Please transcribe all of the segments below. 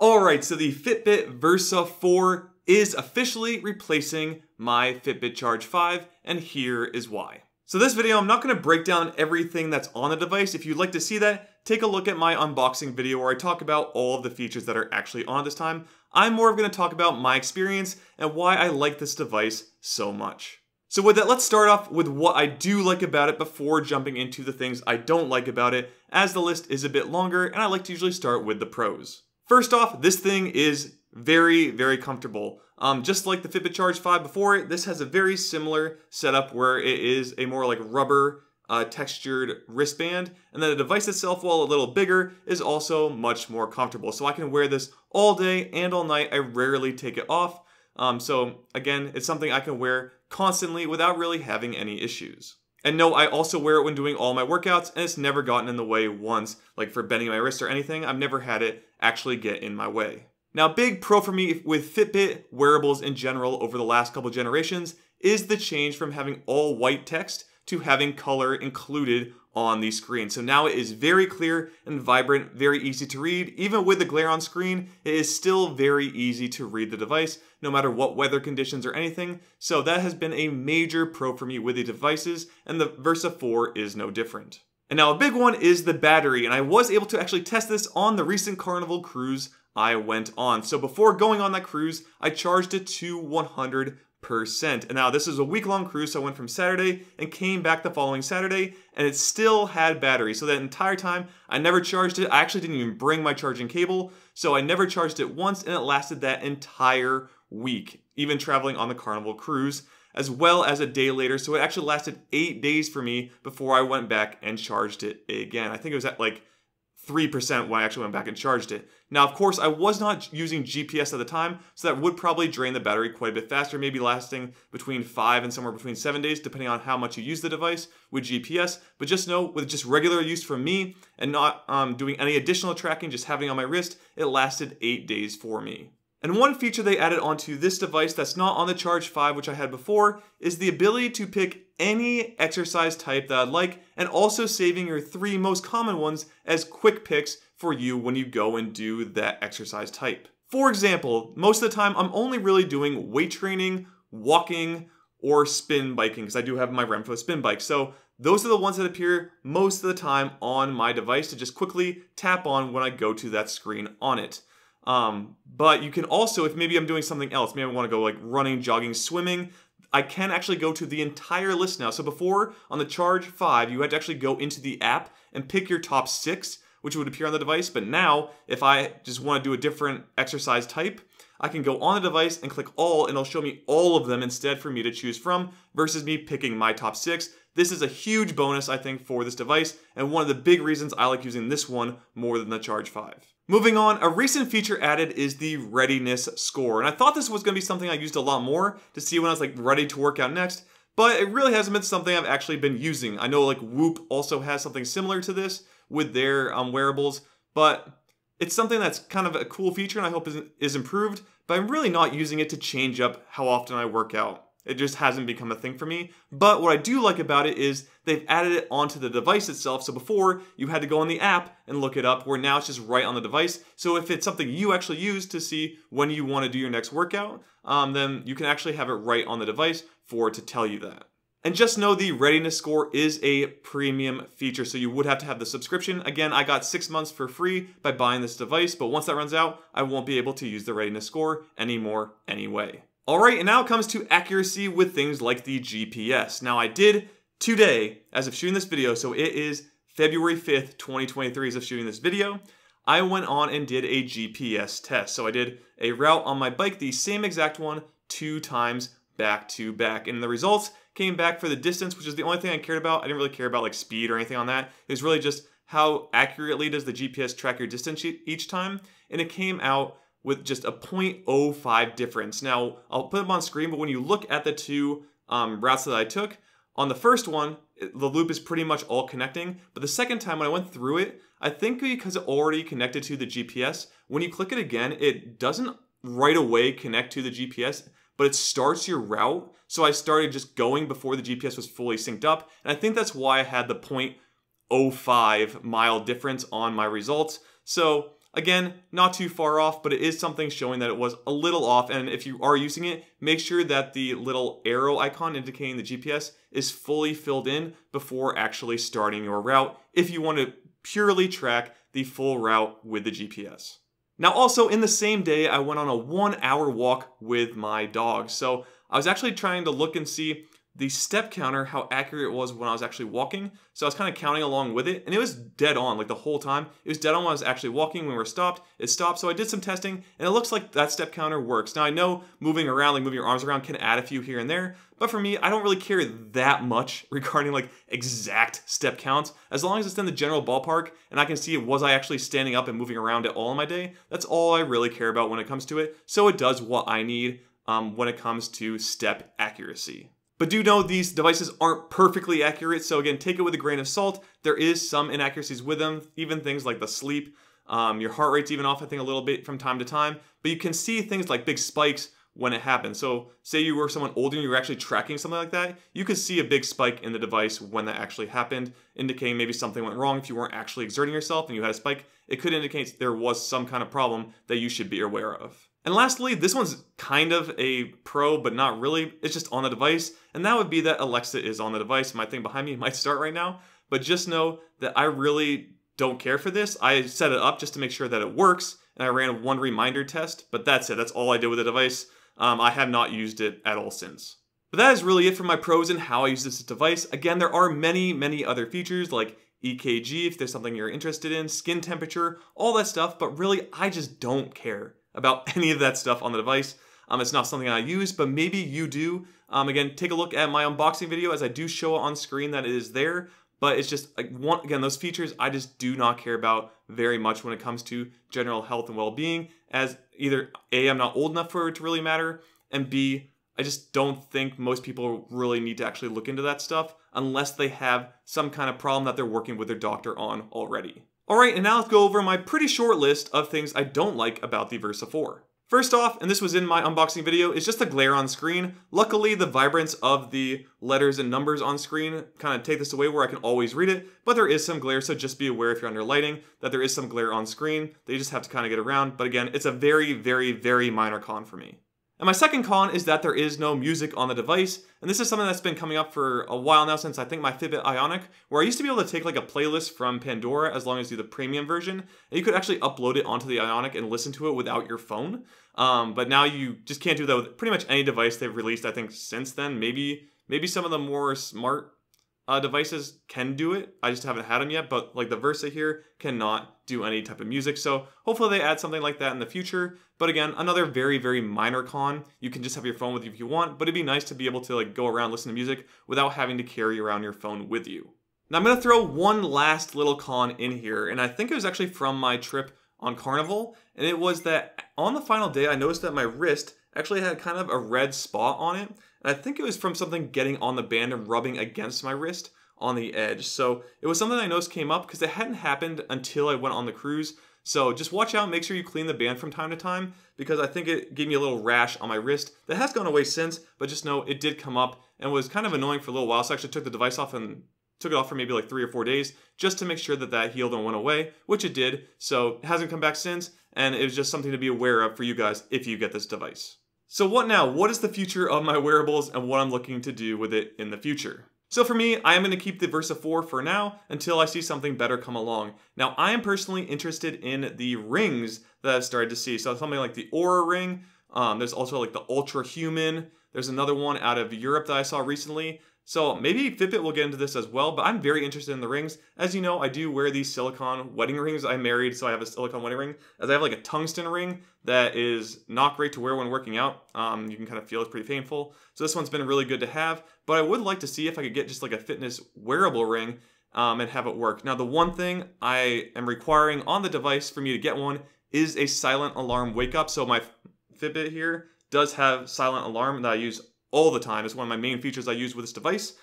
Alright, so the Fitbit Versa 4 is officially replacing my Fitbit Charge 5, and here is why. So this video, I'm not going to break down everything that's on the device. If you'd like to see that, take a look at my unboxing video where I talk about all of the features that are actually on this time. I'm more going to talk about my experience and why I like this device so much. So with that, let's start off with what I do like about it before jumping into the things I don't like about it, as the list is a bit longer and I like to usually start with the pros. First off, this thing is very, very comfortable. Just like the Fitbit Charge 5 before it, this has a very similar setup where it is a more like rubber textured wristband, and then the device itself, while a little bigger, is also much more comfortable. So I can wear this all day and all night. I rarely take it off. So again, it's something I can wear constantly without really having any issues. And no, I also wear it when doing all my workouts, and it's never gotten in the way once, like for bending my wrist or anything. I've never had it actually get in my way. Now, big pro for me with Fitbit wearables in general over the last couple generations is the change from having all white text to having color included on the screen. So now it is very clear and vibrant, very easy to read. Even with the glare on screen, it is still very easy to read the device, no matter what weather conditions or anything. So that has been a major pro for me with the devices, and the Versa 4 is no different. And now a big one is the battery, and I was able to actually test this on the recent Carnival cruise I went on. So before going on that cruise, I charged it to 100%. And now this is a week-long cruise, so I went from Saturday and came back the following Saturday, and it still had battery. So that entire time, I never charged it. I actually didn't even bring my charging cable, so I never charged it once, and it lasted that entire week, even traveling on the Carnival cruise, as well as a day later. So it actually lasted 8 days for me before I went back and charged it again. I think it was at like 3% when I actually went back and charged it. Now, of course, I was not using GPS at the time, so that would probably drain the battery quite a bit faster, maybe lasting between 5 and somewhere between 7 days, depending on how much you use the device with GPS. But just know, with just regular use from me and not doing any additional tracking, just having it on my wrist, it lasted 8 days for me. And one feature they added onto this device that's not on the Charge 5, which I had before, is the ability to pick any exercise type that I'd like, and also saving your 3 most common ones as quick picks for you when you go and do that exercise type. For example, most of the time I'm only really doing weight training, walking, or spin biking, because I do have my Renfo spin bike. So those are the ones that appear most of the time on my device to just quickly tap on when I go to that screen on it. But you can also, if maybe I'm doing something else, maybe I want to go like running, jogging, swimming, I can actually go to the entire list now. So before, on the Charge 5, you had to actually go into the app and pick your top 6, which would appear on the device. But now, if I just want to do a different exercise type, I can go on the device and click all, and it'll show me all of them instead for me to choose from, versus me picking my top 6. This is a huge bonus, I think, for this device, and one of the big reasons I like using this one more than the Charge 5. Moving on, a recent feature added is the readiness score. And I thought this was going to be something I used a lot more to see when I was like ready to work out next, but it really hasn't been something I've actually been using. I know like Whoop also has something similar to this with their wearables, but it's something that's kind of a cool feature and I hope is improved, but I'm really not using it to change up how often I work out. It just hasn't become a thing for me. But what I do like about it is they've added it onto the device itself. So before, you had to go on the app and look it up, where now it's just right on the device. So if it's something you actually use to see when you want to do your next workout, then you can actually have it right on the device for it to tell you that. And just know the readiness score is a premium feature, so you would have to have the subscription. Again, I got 6 months for free by buying this device, but once that runs out, I won't be able to use the readiness score anymore anyway. Alright, and now it comes to accuracy with things like the GPS. Now I did today, as of shooting this video, so it is February 5th, 2023 as of shooting this video, I went on and did a GPS test. So I did a route on my bike, the same exact one, 2 times back to back. And the results came back for the distance, which is the only thing I cared about. I didn't really care about like speed or anything on that. It was really just how accurately does the GPS track your distance each time. And it came out with just a 0.05 difference. Now, I'll put them on screen, but when you look at the 2 routes that I took, on the first one, the loop is pretty much all connecting, but the second time when I went through it, I think because it already connected to the GPS, when you click it again, it doesn't right away connect to the GPS, but it starts your route. So I started just going before the GPS was fully synced up, and I think that's why I had the 0.05 mile difference on my results. So Again, not too far off, but it is something showing that it was a little off, and if you are using it, make sure that the little arrow icon indicating the GPS is fully filled in before actually starting your route if you want to purely track the full route with the GPS. Now also, in the same day, I went on a 1 hour walk with my dog. So I was actually trying to look and see the step counter, how accurate it was when I was actually walking. So I was kind of counting along with it, and it was dead on, like the whole time. It was dead on when I was actually walking. When we were stopped, it stopped. So I did some testing, and it looks like that step counter works. Now I know moving around, like moving your arms around, can add a few here and there, but for me, I don't really care that much regarding like exact step counts. As long as it's in the general ballpark, and I can see was I actually standing up and moving around at all in my day, that's all I really care about when it comes to it. So it does what I need when it comes to step accuracy. But do know these devices aren't perfectly accurate, so again, take it with a grain of salt. There is some inaccuracies with them, even things like the sleep. Your heart rate's even off, I think, a little bit from time to time. But you can see things like big spikes when it happens. So say you were someone older and you were actually tracking something like that, you could see a big spike in the device when that actually happened, indicating maybe something went wrong. If you weren't actually exerting yourself and you had a spike, it could indicate there was some kind of problem that you should be aware of. And lastly, this one's kind of a pro, but not really. It's just on the device, and that would be that Alexa is on the device. My thing behind me might start right now, but just know that I really don't care for this. I set it up just to make sure that it works, and I ran one reminder test, but that's it. That's all I did with the device. I have not used it at all since. But that is really it for my pros and how I use this device. Again, there are many other features like EKG, if there's something you're interested in, skin temperature, all that stuff, but really, I just don't care about any of that stuff on the device. It's not something I use, but maybe you do. Again, take a look at my unboxing video as I do show on screen that it is there, but it's just, again, those features I just do not care about very much when it comes to general health and well-being, as either A, I'm not old enough for it to really matter, and B, I just don't think most people really need to actually look into that stuff unless they have some kind of problem that they're working with their doctor on already. Alright, and now let's go over my pretty short list of things I don't like about the Versa 4. First off, and this was in my unboxing video, is just the glare on screen. Luckily, the vibrance of the letters and numbers on screen kind of take this away where I can always read it, but there is some glare, so just be aware if you're under lighting that there is some glare on screen that you just have to kind of get around. But again, it's a very minor con for me. And my second con is that there is no music on the device, and this is something that's been coming up for a while now since I think my Fitbit Ionic, where I used to be able to take like a playlist from Pandora as long as you do the premium version, and you could actually upload it onto the Ionic and listen to it without your phone. But now you just can't do that with pretty much any device they've released, I think, since then. Maybe some of the more smart devices can do it. I just haven't had them yet, but like the Versa here cannot do any type of music. So hopefully they add something like that in the future. But again, another very minor con. You can just have your phone with you if you want, but it'd be nice to be able to like go around listen to music without having to carry around your phone with you. Now I'm gonna throw one last little con in here, and I think it was actually from my trip on Carnival, and it was that on the final day I noticed that my wrist actually had kind of a red spot on it. And I think it was from something getting on the band and rubbing against my wrist on the edge. So it was something I noticed came up because it hadn't happened until I went on the cruise. So just watch out, make sure you clean the band from time to time, because I think it gave me a little rash on my wrist that has gone away since, but just know it did come up and was kind of annoying for a little while. So I actually took the device off and took it off for maybe like 3 or 4 days just to make sure that that healed and went away, which it did. So it hasn't come back since, and it was just something to be aware of for you guys if you get this device. So what now? What is the future of my wearables and what I'm looking to do with it in the future? So for me, I am going to keep the Versa 4 for now until I see something better come along. Now, I am personally interested in the rings that I've started to see. So something like the Aura ring. There's also like the Ultra Human. There's another one out of Europe that I saw recently. So maybe Fitbit will get into this as well, but I'm very interested in the rings. As you know, I do wear these silicone wedding rings. I'm married, so I have a silicone wedding ring. As I have like a tungsten ring that is not great to wear when working out. You can kind of feel it's pretty painful. So this one's been really good to have, but I would like to see if I could get just like a fitness wearable ring and have it work. Now, the one thing I am requiring on the device for me to get one is a silent alarm wake up. So my Fitbit here does have silent alarm that I use all the time. It's one of my main features I use with this device.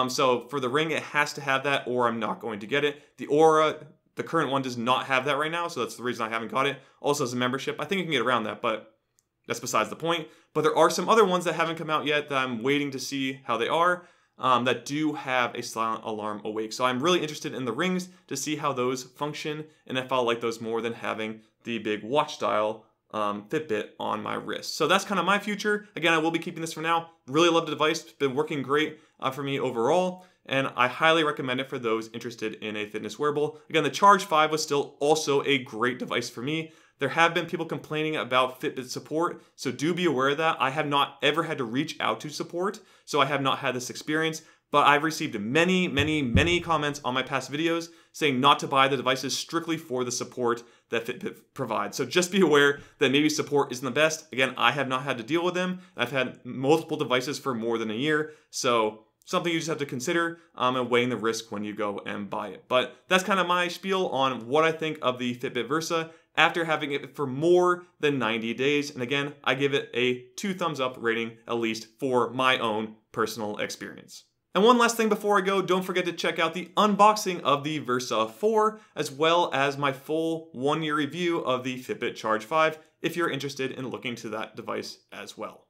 So for the ring, it has to have that or I'm not going to get it. The Aura, the current one, does not have that right now, so that's the reason I haven't got it. Also as a membership, I think you can get around that, but that's besides the point. But there are some other ones that haven't come out yet that I'm waiting to see how they are, that do have a silent alarm awake. So I'm really interested in the rings to see how those function and if I'll like those more than having the big watch style Fitbit on my wrist. So that's kind of my future. Again, I will be keeping this for now. Really love the device. It's been working great for me overall, and I highly recommend it for those interested in a fitness wearable. Again, the Charge 5 was still also a great device for me. There have been people complaining about Fitbit support, so do be aware of that. I have not ever had to reach out to support, so I have not had this experience, but I've received many comments on my past videos saying not to buy the devices strictly for the support that Fitbit provides. So just be aware that maybe support isn't the best. Again, I have not had to deal with them. I've had multiple devices for more than a year, so something you just have to consider and weighing the risk when you go and buy it. But that's kind of my spiel on what I think of the Fitbit Versa after having it for more than 90 days. And again, I give it a 2 thumbs up rating, at least for my own personal experience. And one last thing before I go, don't forget to check out the unboxing of the Versa 4, as well as my full 1-year review of the Fitbit Charge 5, if you're interested in looking to that device as well.